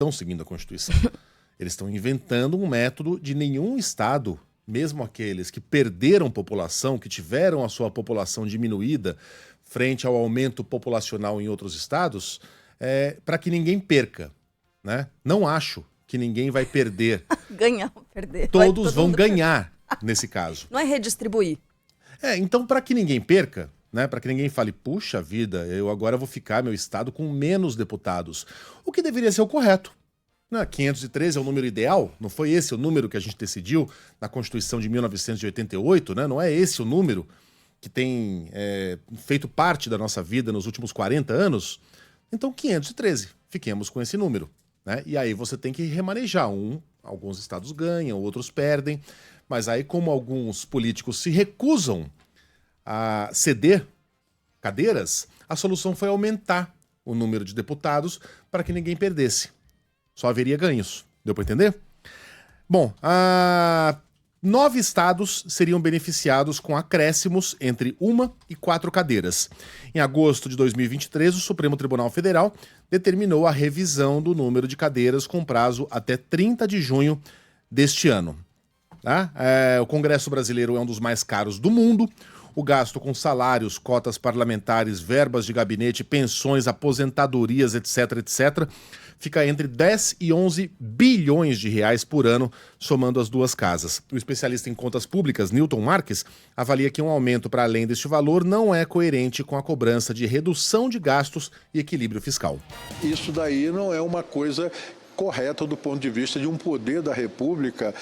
estão seguindo a Constituição. Eles estão inventando um método de nenhum estado, mesmo aqueles que perderam população, que tiveram a sua população diminuída frente ao aumento populacional em outros estados, para que ninguém perca, né? Não acho que ninguém vai perder. Ganhar ou perder. Todos vão ganhar nesse caso. Não é redistribuir. Então, para que ninguém perca, né, para que ninguém fale, puxa vida, eu agora vou ficar meu estado com menos deputados. O que deveria ser o correto. 513 é o número ideal? Não foi esse o número que a gente decidiu na Constituição de 1988? Né? Não é esse o número que tem feito parte da nossa vida nos últimos 40 anos? Então, 513. Fiquemos com esse número. Né? E aí você tem que remanejar. Alguns estados ganham, outros perdem. Mas aí, como alguns políticos se recusam a ceder cadeiras, a solução foi aumentar o número de deputados para que ninguém perdesse. Só haveria ganhos. Deu para entender? Bom, 9 estados seriam beneficiados com acréscimos entre 1 e 4 cadeiras. Em agosto de 2023, o Supremo Tribunal Federal determinou a revisão do número de cadeiras com prazo até 30 de junho deste ano. O Congresso brasileiro é um dos mais caros do mundo. O gasto com salários, cotas parlamentares, verbas de gabinete, pensões, aposentadorias, etc., fica entre 10 e 11 bilhões de reais por ano, somando as duas casas. O especialista em contas públicas, Newton Marques, avalia que um aumento para além deste valor não é coerente com a cobrança de redução de gastos e equilíbrio fiscal. Isso daí não é uma coisa correta do ponto de vista de um poder da República,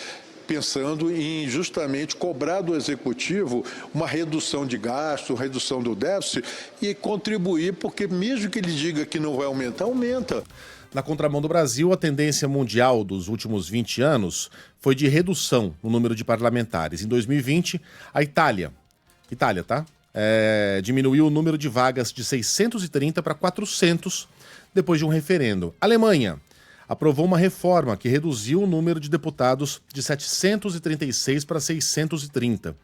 pensando em justamente cobrar do Executivo uma redução de gasto, redução do déficit e contribuir, porque mesmo que ele diga que não vai aumentar, aumenta. Na contramão do Brasil, a tendência mundial dos últimos 20 anos foi de redução no número de parlamentares. Em 2020, a Itália, diminuiu o número de vagas de 630 para 400 depois de um referendo. A Alemanha aprovou uma reforma que reduziu o número de deputados de 736 para 630.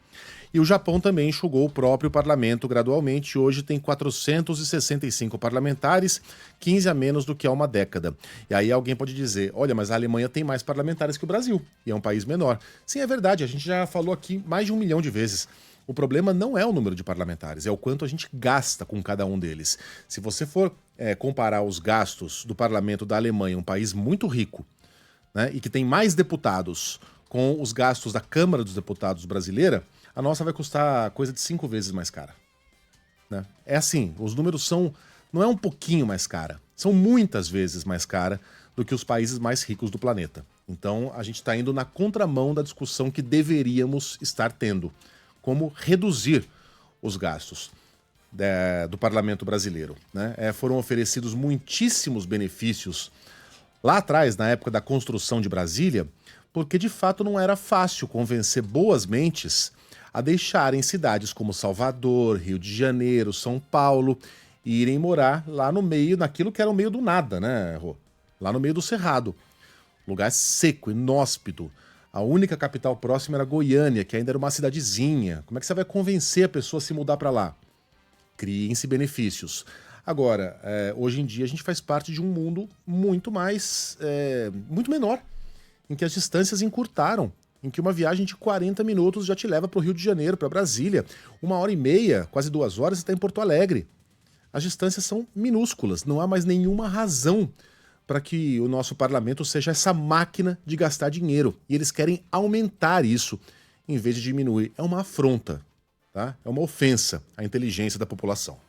E o Japão também enxugou o próprio parlamento gradualmente. Hoje tem 465 parlamentares, 15 a menos do que há uma década. E aí alguém pode dizer, olha, mas a Alemanha tem mais parlamentares que o Brasil, e é um país menor. Sim, é verdade, a gente já falou aqui mais de 1 milhão de vezes. O problema não é o número de parlamentares, é o quanto a gente gasta com cada um deles. Se você for comparar os gastos do parlamento da Alemanha, um país muito rico, né, e que tem mais deputados, com os gastos da Câmara dos Deputados brasileira, a nossa vai custar coisa de 5 vezes mais cara. Né? É assim, os números não é um pouquinho mais cara, são muitas vezes mais cara do que os países mais ricos do planeta. Então a gente está indo na contramão da discussão que deveríamos estar tendo. Como reduzir os gastos do parlamento brasileiro. Né? Foram oferecidos muitíssimos benefícios lá atrás, na época da construção de Brasília, porque de fato não era fácil convencer boas mentes a deixarem cidades como Salvador, Rio de Janeiro, São Paulo, e irem morar lá no meio, naquilo que era o meio do nada, né, Rô? Lá no meio do Cerrado. Lugar seco, inóspito. A única capital próxima era Goiânia, que ainda era uma cidadezinha. Como é que você vai convencer a pessoa a se mudar para lá? Criem-se benefícios. Agora, hoje em dia a gente faz parte de um mundo muito menor, em que as distâncias encurtaram, em que uma viagem de 40 minutos já te leva para o Rio de Janeiro, para Brasília. 1h30, quase 2 horas, você está em Porto Alegre. As distâncias são minúsculas, não há mais nenhuma razão para que o nosso parlamento seja essa máquina de gastar dinheiro. E eles querem aumentar isso, em vez de diminuir. É uma afronta, tá? É uma ofensa à inteligência da população.